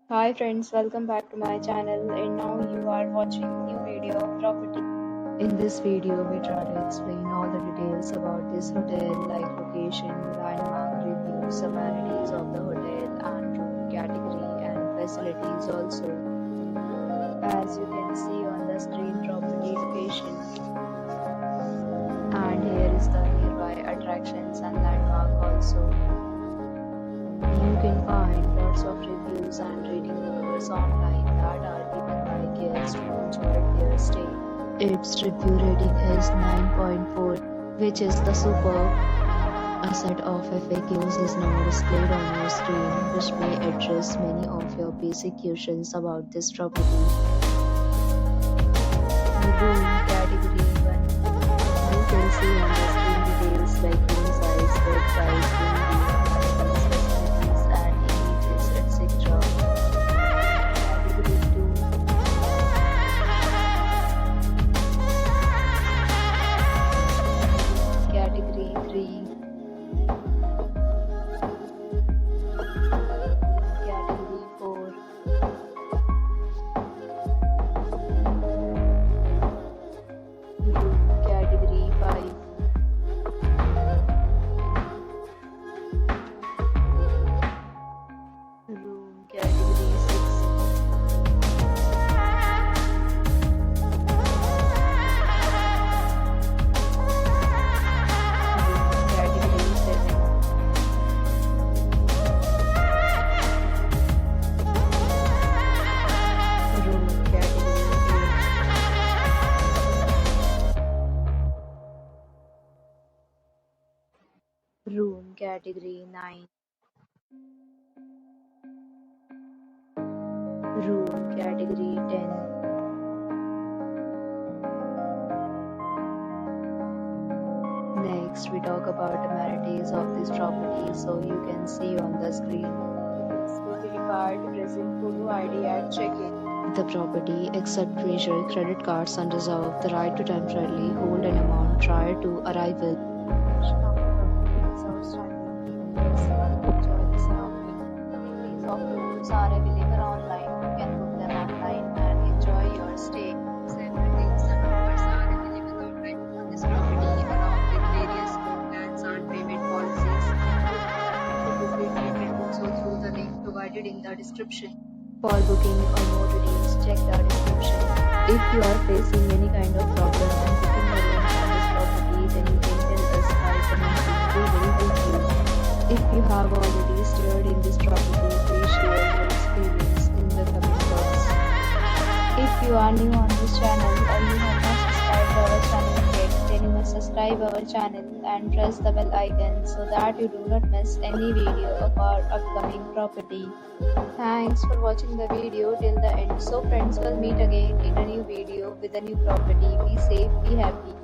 Hi friends, welcome back to my channel and now you are watching new video of property. In this video, we try to explain all the details about this hotel like location, landmark reviews, amenities of the hotel and room category and facilities also. As you can see on the screen, property location. And here is the nearby attractions and landmark also. You can find lots of reviews and rating numbers online that are given by guests who enjoyed their stay. Its review rating is 9.4, which is the superb. A set of FAQs is now displayed on your screen, which may address many of your basic questions about this property. Room category 1. You can see on the screen details like room size, bed size, room view, facilities and images, etc. Category 2. Category 3. Category 4. Room category 5. Room category 6. Room category 7. Room category 8. Room category 9. Room category 10. Next, we talk about amenities of this property, so you can see on the screen. Guests will be required to present photo ID at check-in. The property accepts major credit cards and reserve the right to temporarily hold an amount prior to arrival. Enjoy the surrounding. Details of rooms are available online. You can book them online and enjoy your stay. Several days and offers are available online on this property along with various plans and payment policies. To book it, you can do so through the link provided in the description. For booking or more details, check the description. If you are facing any kind of problem when booking a room on this property, then you can tell us by commenting. We will help you. If you have already stayed in this property, please share your experience in the comment box. If you are new on this channel or you have not subscribed our channel yet, then you must subscribe our channel and press the bell icon so that you do not miss any video of our upcoming property. Thanks for watching the video till the end. So friends, will meet again in a new video with a new property. Be safe, be happy.